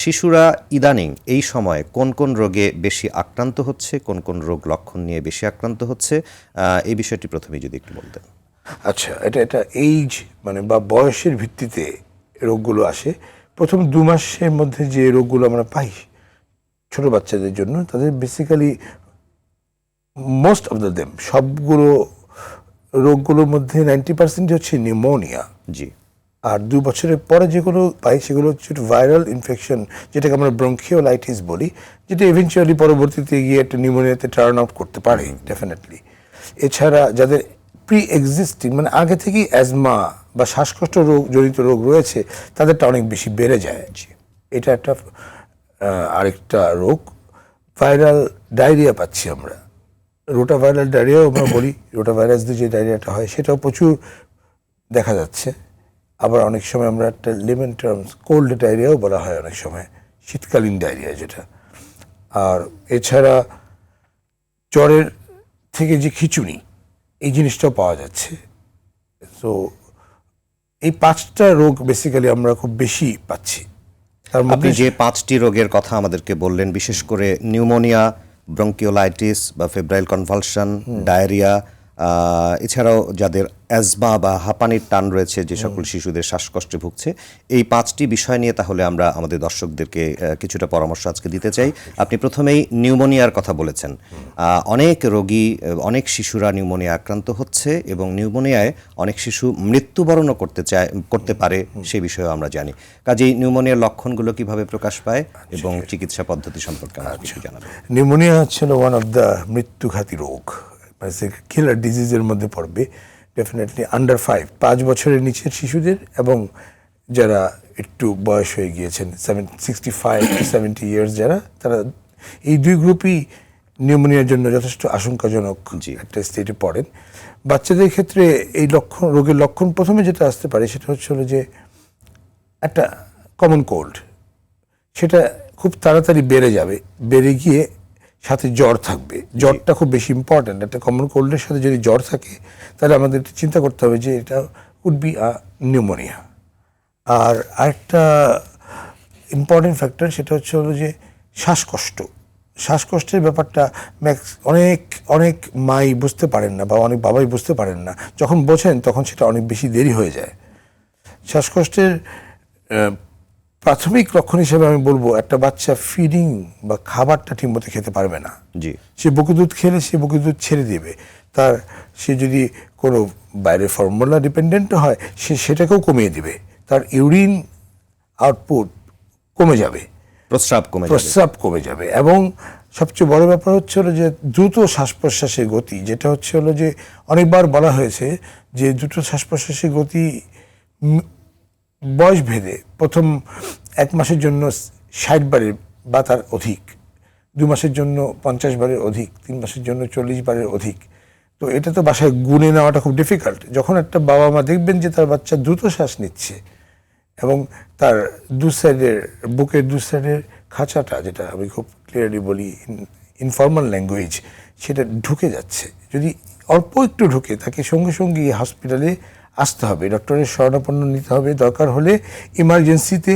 শিশুরা ইদানিং এই সময় কোন কোন রোগে বেশি আক্রান্ত হচ্ছে, কোন কোন রোগ লক্ষণ নিয়ে বেশি আক্রান্ত হচ্ছে, এই বিষয়টি প্রথমেই যদি একটু বলতেন। আচ্ছা, এটা এইজ মানে বা বয়সের ভিত্তিতে রোগগুলো আসে। প্রথম 2 মাসের মধ্যে যে রোগগুলো আমরা পাই ছোট বাচ্চাদের জন্য, তাদের basically most of the them সবগুলো রোগগুলোর মধ্যে 90% হচ্ছে নিউমোনিয়া। জি। আর 2 বছরের পরে যেগুলো পাই সেগুলো হচ্ছে ভাইরাল ইনফেকশন, যেটাকে আমরা ব্রঙ্কিওলাইটিস বলি, যেটা ইভেনচুয়ালি পরবর্তীতে গিয়ে একটা নিউমোনিয়াতে টার্ন আউট করতে পারে ডেফিনেটলি। এছাড়া যাদের প্রি এক্সিস্টিং মানে আগে থেকেই অ্যাজমা বা শ্বাসকষ্ট রোগ জনিত রোগ রয়েছে, তাদেরটা অনেক বেশি বেড়ে যায়। এটা একটা আরেকটা রোগ। ভাইরাল ডায়রিয়া পাচ্ছি আমরা, রোটা ভাইরাল ডায়রিয়াও আমরা বলি। রোটা ভাইরাস দিয়ে যে ডায়রিয়াটা হয় সেটাও প্রচুর দেখা যাচ্ছে। আবার অনেক সময় আমরা একটা লেমন টার্মস কোল্ড ডায়রিয়াও বলা হয় অনেক সময়, শীতকালীন ডায়রিয়া যেটা। আর এছাড়া জ্বরের থেকে যে খিঁচুনি, এই জিনিসটাও পাওয়া যাচ্ছে। তো এই 5টা রোগ বেসিক্যালি আমরা খুব বেশি পাচ্ছি। তার আপনি মধ্যে যে 5টি রোগের কথা আমাদেরকে বললেন, বিশেষ করে নিউমোনিয়া, ব্রঙ্কিওলাইটিস বা ফেব্রাইল কনভালশন, ডায়রিয়া, এছাড়াও যাদের অ্যাজমা বা হাঁপানির টান রয়েছে, যে সকল শিশুদের শ্বাসকষ্টে ভুগছে, এই 5টি বিষয় নিয়ে তাহলে আমরা আমাদের দর্শকদেরকে কিছুটা পরামর্শ আজকে দিতে চাই। আপনি প্রথমেই নিউমোনিয়ার কথা বলেছেন। অনেক রোগী, অনেক শিশুরা নিউমোনিয়া আক্রান্ত হচ্ছে এবং নিউমোনিয়ায় অনেক শিশু মৃত্যুবরণও করতে পারে, সে বিষয়েও আমরা জানি। কাজেই নিউমোনিয়ার লক্ষণগুলো কিভাবে প্রকাশ পায় এবং চিকিৎসা পদ্ধতি সম্পর্কে আমাদের কিছু জানাবেন। নিউমোনিয়া হচ্ছে ওয়ান অফ দ্য মৃত্যুঘাতী রোগ, মানে কিলার ডিজিজের মধ্যে পড়বে ডেফিনেটলি। আন্ডার 5 বছরের নিচের শিশুদের এবং যারা একটু বয়স হয়ে গিয়েছেন 65 to 70 ইয়ার্স যারা, তারা এই 2 গ্রুপই নিউমোনিয়ার জন্য যথেষ্ট আশঙ্কাজনক একটা স্টেটে পড়েন। বাচ্চাদের ক্ষেত্রে এই রোগের লক্ষণ প্রথমে যেটা আসতে পারে সেটা হচ্ছে যে একটা কমন কোল্ড, সেটা খুব তাড়াতাড়ি বেড়ে যাবে, বেড়ে গিয়ে সাথে জ্বর থাকবে। জ্বরটা খুব বেশি ইম্পর্ট্যান্ট। একটা কমন কোল্ডের সাথে যদি জ্বর থাকে তাহলে আমাদের চিন্তা করতে হবে যে এটা উড বি নিউমোনিয়া। আর আরেকটা ইম্পর্টেন্ট ফ্যাক্টর সেটা হচ্ছে যে শ্বাসকষ্টের ব্যাপারটা অনেক অনেক মাই বুঝতে পারেন না বা অনেক বাবাই বুঝতে পারেন না। যখন বোঝেন তখন সেটা অনেক বেশি দেরি হয়ে যায়। শ্বাসকষ্টের প্রাথমিক লক্ষণ হিসেবে আমি বলবো, একটা বাচ্চা ফিডিং বা খাবারটা ঠিকমতো খেতে পারবে না। জি। সে বুকে দুধ খেলে সে বুকে দুধ ছেড়ে দেবে। সে যদি কোনো বাইরের ফর্মুলা ডিপেন্ডেন্ট হয়, সে সেটাকেও কমিয়ে দেবে। তার ইউরিন আউটপুট কমে যাবে, প্রস্রাব কমে যাবে। এবং সবচেয়ে বড় ব্যাপার হচ্ছে যে দ্রুত শ্বাস প্রশ্বাসের গতি, যেটা হচ্ছে যে অনেকবার বলা হয়েছে যে দ্রুত শ্বাস প্রশ্বাসের গতি বয়স ভেদে প্রথম 1 মাসের জন্য 60 বারের বা তার অধিক, 2 মাসের জন্য 50 বারের অধিক, 3 মাসের জন্য 40 বারের অধিক। তো এটা তো বাসায় গুণে নেওয়াটা খুব ডিফিকাল্ট। যখন একটা বাবা মা দেখবেন যে তার বাচ্চা দ্রুত শ্বাস নিচ্ছে এবং তার বুকের 2 সাইডের খাঁচাটা, যেটা আমি খুব ক্লিয়ারলি বলি ইনফর্মাল ল্যাঙ্গুয়েজ, সেটা ঢুকে যাচ্ছে, যদি অল্প একটু ঢুকে, তাকে সঙ্গে সঙ্গে হসপিটালে আসতে হবে, ডক্টরের শরণাপন্ন নিতে হবে, দরকার হলে ইমার্জেন্সিতে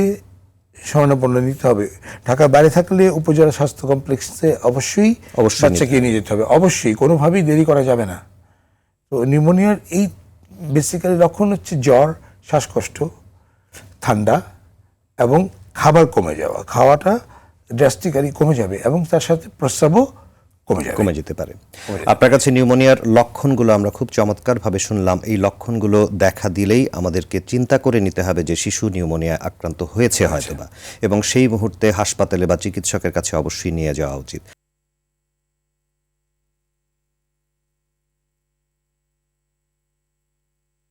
শরণাপন্ন নিতে হবে। ঢাকার বাইরে থাকলে উপজেলা স্বাস্থ্য কমপ্লেক্সে অবশ্যই বাচ্চাকে নিয়ে যেতে হবে, অবশ্যই, কোনোভাবেই দেরি করা যাবে না। তো নিউমোনিয়ার এই বেসিক্যালি লক্ষণ হচ্ছে জ্বর, শ্বাসকষ্ট, ঠান্ডা এবং খাবার কমে যাওয়া। খাওয়াটা ড্রাস্টিক্যালি কমে যাবে এবং তার সাথে প্রস্রাবও কমে যেতে পারে। আপনার কাছে নিউমোনিয়ার লক্ষণগুলো আমরা খুব চমৎকারভাবে শুনলাম। এই লক্ষণগুলো দেখা দিলেই আমাদেরকে চিন্তা করে নিতে হবে যে শিশু নিউমোনিয়া আক্রান্ত হয়েছে হয়তোবা, এবং সেই মুহূর্তে হাসপাতালে বা চিকিৎসকের কাছে অবশ্যই নিয়ে যাওয়া উচিত।